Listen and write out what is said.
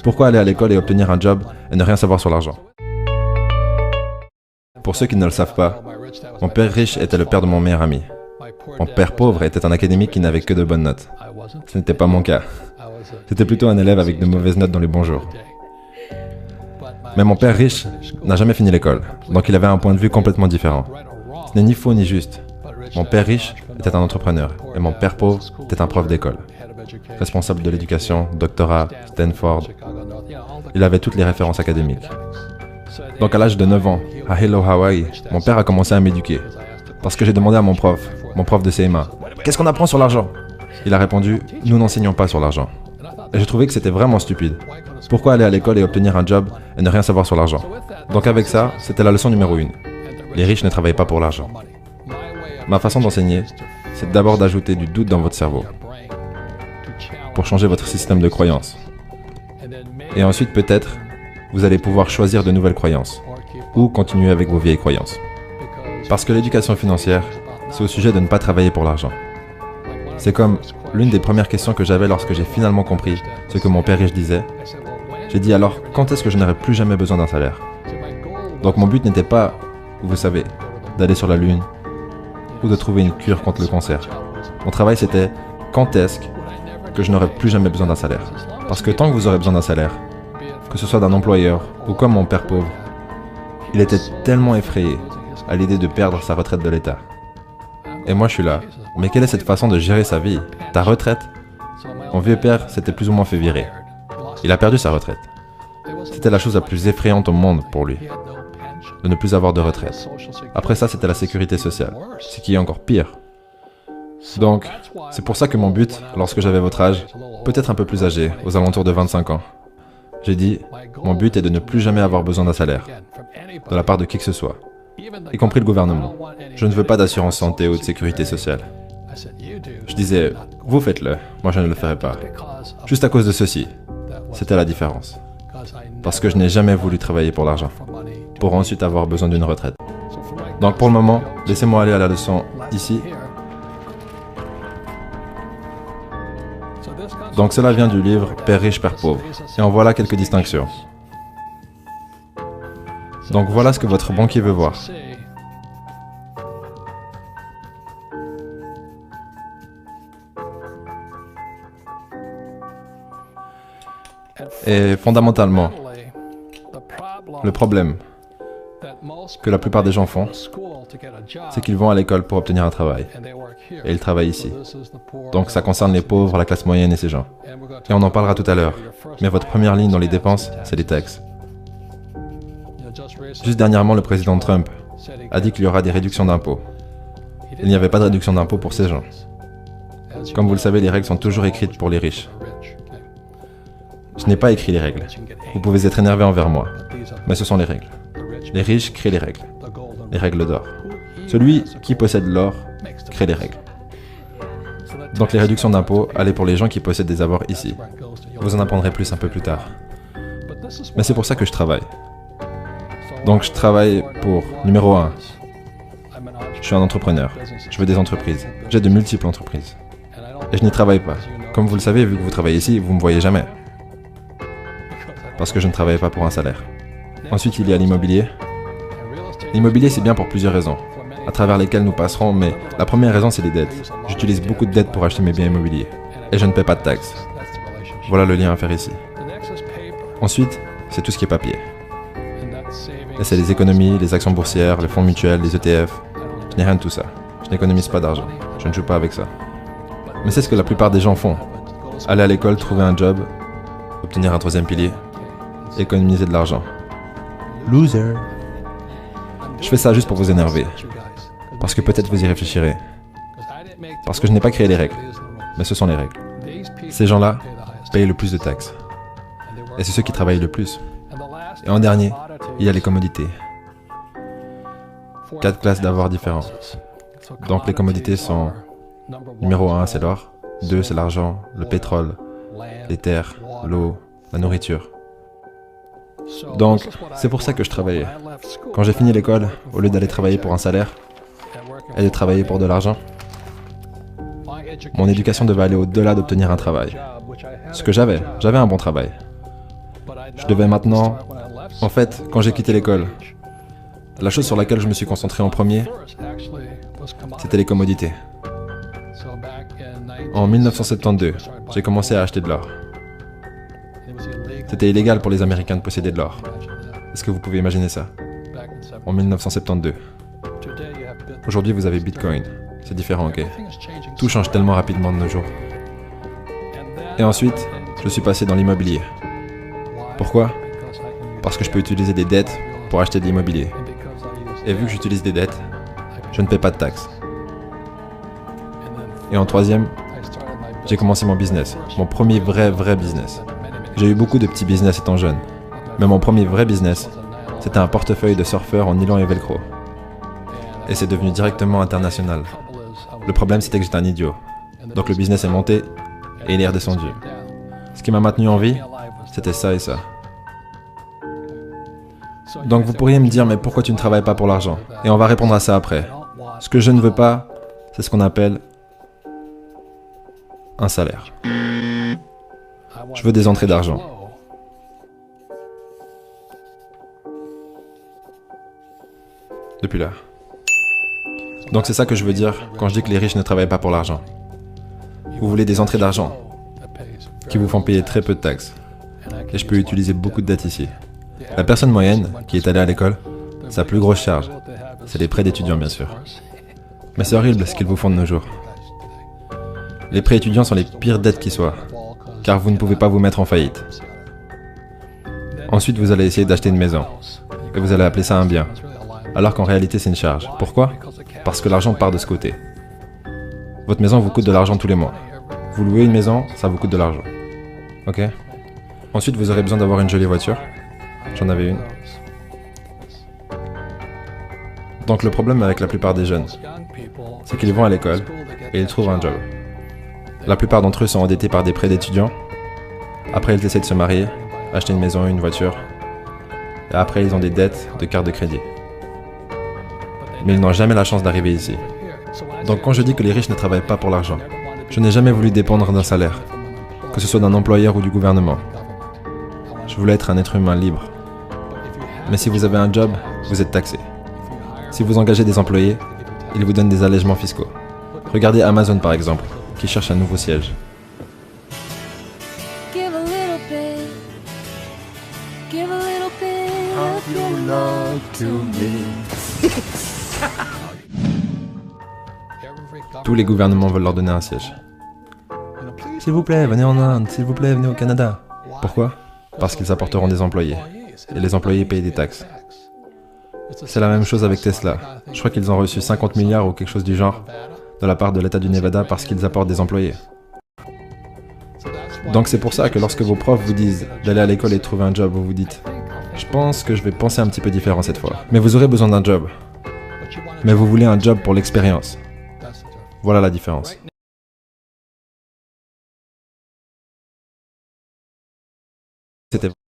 Pourquoi aller à l'école et obtenir un job et ne rien savoir sur l'argent? Pour ceux qui ne le savent pas, mon père riche était le père de mon meilleur ami. Mon père pauvre était un académique qui n'avait que de bonnes notes. Ce n'était pas mon cas. C'était plutôt un élève avec de mauvaises notes dans les bons jours. Mais mon père riche n'a jamais fini l'école, donc il avait un point de vue complètement différent. Ce n'est ni faux ni juste. Mon père riche était un entrepreneur et mon père pauvre était un prof d'école. Responsable de l'éducation, doctorat, Stanford. Il avait toutes les références académiques. Donc à l'âge de 9 ans, à Hello Hawaii, mon père a commencé à m'éduquer. Parce que j'ai demandé à mon prof de CMA, « Qu'est-ce qu'on apprend sur l'argent ?» Il a répondu, « Nous n'enseignons pas sur l'argent. » Et je trouvais que c'était vraiment stupide. Pourquoi aller à l'école et obtenir un job et ne rien savoir sur l'argent? Donc avec ça, c'était la leçon numéro 1. Les riches ne travaillent pas pour l'argent. Ma façon d'enseigner, c'est d'abord d'ajouter du doute dans votre cerveau pour changer votre système de croyances. Et ensuite, peut-être, vous allez pouvoir choisir de nouvelles croyances ou continuer avec vos vieilles croyances. Parce que l'éducation financière, c'est au sujet de ne pas travailler pour l'argent. C'est comme l'une des premières questions que j'avais lorsque j'ai finalement compris ce que mon père riche disait. J'ai dit alors, quand est-ce que je n'aurai plus jamais besoin d'un salaire? Donc mon but n'était pas, vous savez, d'aller sur la lune ou de trouver une cure contre le cancer. Mon travail c'était, quand est-ce que je n'aurai plus jamais besoin d'un salaire? Parce que tant que vous aurez besoin d'un salaire, que ce soit d'un employeur ou comme mon père pauvre, il était tellement effrayé à l'idée de perdre sa retraite de l'État. Et moi je suis là, mais quelle est cette façon de gérer sa vie? Ta retraite? Mon vieux père s'était plus ou moins fait virer. Il a perdu sa retraite. C'était la chose la plus effrayante au monde pour lui, de ne plus avoir de retraite. Après ça, c'était la sécurité sociale, ce qui est encore pire. Donc, c'est pour ça que mon but, lorsque j'avais votre âge, peut-être un peu plus âgé, aux alentours de 25 ans, j'ai dit, mon but est de ne plus jamais avoir besoin d'un salaire, de la part de qui que ce soit, y compris le gouvernement. Je ne veux pas d'assurance santé ou de sécurité sociale. Je disais, vous faites-le, moi je ne le ferai pas. Juste à cause de ceci. C'était la différence. Parce que je n'ai jamais voulu travailler pour l'argent, pour ensuite avoir besoin d'une retraite. Donc pour le moment, laissez-moi aller à la leçon ici. Donc cela vient du livre Père riche, Père pauvre. Et en voilà quelques distinctions. Donc voilà ce que votre banquier veut voir. Et fondamentalement, le problème que la plupart des gens font, c'est qu'ils vont à l'école pour obtenir un travail. Et ils travaillent ici. Donc ça concerne les pauvres, la classe moyenne et ces gens. Et on en parlera tout à l'heure. Mais votre première ligne dans les dépenses, c'est les taxes. Juste dernièrement, le président Trump a dit qu'il y aura des réductions d'impôts. Il n'y avait pas de réduction d'impôts pour ces gens. Comme vous le savez, les règles sont toujours écrites pour les riches. Je n'ai pas écrit les règles. Vous pouvez être énervé envers moi, mais ce sont les règles. Les riches créent les règles d'or. Celui qui possède l'or crée les règles. Donc les réductions d'impôts allaient pour les gens qui possèdent des avoirs ici. Vous en apprendrez plus un peu plus tard. Mais c'est pour ça que je travaille. Donc je travaille pour, numéro 1, je suis un entrepreneur. Je veux des entreprises. J'ai de multiples entreprises. Et je n'y travaille pas. Comme vous le savez, vu que vous travaillez ici, vous ne me voyez jamais. Parce que je ne travaille pas pour un salaire. Ensuite, il y a l'immobilier. L'immobilier, c'est bien pour plusieurs raisons, à travers lesquelles nous passerons, mais la première raison, c'est les dettes. J'utilise beaucoup de dettes pour acheter mes biens immobiliers. Et je ne paie pas de taxes. Voilà le lien à faire ici. Ensuite, c'est tout ce qui est papier. Et c'est les économies, les actions boursières, les fonds mutuels, les ETF. Je n'ai rien de tout ça. Je n'économise pas d'argent. Je ne joue pas avec ça. Mais c'est ce que la plupart des gens font. Aller à l'école, trouver un job, obtenir un troisième pilier, économiser de l'argent. Loser. Je fais ça juste pour vous énerver. Parce que peut-être vous y réfléchirez. Parce que je n'ai pas créé les règles. Mais ce sont les règles. Ces gens-là payent le plus de taxes. Et c'est ceux qui travaillent le plus. Et en dernier, il y a les commodités. 4 classes d'avoirs différents. Donc les commodités sont... Numéro 1, c'est l'or. 2, c'est l'argent, le pétrole, les terres, l'eau, la nourriture. Donc, c'est pour ça que je travaillais. Quand j'ai fini l'école, au lieu d'aller travailler pour un salaire et de travailler pour de l'argent, mon éducation devait aller au-delà d'obtenir un travail. Ce que j'avais un bon travail. Je devais maintenant... En fait, quand j'ai quitté l'école, la chose sur laquelle je me suis concentré en premier, c'était les commodités. En 1972, j'ai commencé à acheter de l'or. C'était illégal pour les Américains de posséder de l'or. Est-ce que vous pouvez imaginer ça? En 1972. Aujourd'hui, vous avez Bitcoin. C'est différent, ok? Tout change tellement rapidement de nos jours. Et ensuite, je suis passé dans l'immobilier. Pourquoi? Parce que je peux utiliser des dettes pour acheter de l'immobilier. Et vu que j'utilise des dettes, je ne paie pas de taxes. Et en troisième, j'ai commencé mon business. Mon premier vrai business. J'ai eu beaucoup de petits business étant jeune. Mais mon premier vrai business, c'était un portefeuille de surfeurs en nylon et velcro. Et c'est devenu directement international. Le problème, c'était que j'étais un idiot. Donc le business est monté et il est redescendu. Ce qui m'a maintenu en vie, c'était ça et ça. Donc vous pourriez me dire, mais pourquoi tu ne travailles pas pour l'argent? Et on va répondre à ça après. Ce que je ne veux pas, c'est ce qu'on appelle un salaire. Je veux des entrées d'argent. Depuis là. Donc c'est ça que je veux dire quand je dis que les riches ne travaillent pas pour l'argent. Vous voulez des entrées d'argent qui vous font payer très peu de taxes. Et je peux utiliser beaucoup de dettes ici. La personne moyenne qui est allée à l'école, sa plus grosse charge, c'est les prêts d'étudiants bien sûr. Mais c'est horrible ce qu'ils vous font de nos jours. Les prêts étudiants sont les pires dettes qui soient, car vous ne pouvez pas vous mettre en faillite. Ensuite, vous allez essayer d'acheter une maison, et vous allez appeler ça un bien, alors qu'en réalité c'est une charge. Pourquoi? Parce que l'argent part de ce côté. Votre maison vous coûte de l'argent tous les mois. Vous louez une maison, ça vous coûte de l'argent. Ok? Ensuite, vous aurez besoin d'avoir une jolie voiture. J'en avais une. Donc le problème avec la plupart des jeunes, c'est qu'ils vont à l'école et ils trouvent un job. La plupart d'entre eux sont endettés par des prêts d'étudiants. Après, ils essaient de se marier, acheter une maison, une voiture. Et après, ils ont des dettes de carte de crédit. Mais ils n'ont jamais la chance d'arriver ici. Donc quand je dis que les riches ne travaillent pas pour l'argent, je n'ai jamais voulu dépendre d'un salaire, que ce soit d'un employeur ou du gouvernement. Je voulais être un être humain libre. Mais si vous avez un job, vous êtes taxé. Si vous engagez des employés, ils vous donnent des allègements fiscaux. Regardez Amazon par exemple, qui cherche un nouveau siège. Tous les gouvernements veulent leur donner un siège. S'il vous plaît, venez en Inde, s'il vous plaît, venez au Canada. Pourquoi? Parce qu'ils apporteront des employés. Et les employés payent des taxes. C'est la même chose avec Tesla. Je crois qu'ils ont reçu 50 milliards ou quelque chose du genre de la part de l'État du Nevada parce qu'ils apportent des employés. Donc c'est pour ça que lorsque vos profs vous disent d'aller à l'école et de trouver un job, vous vous dites « Je pense que je vais penser un petit peu différent cette fois. » Mais vous aurez besoin d'un job. Mais vous voulez un job pour l'expérience. Voilà la différence. C'était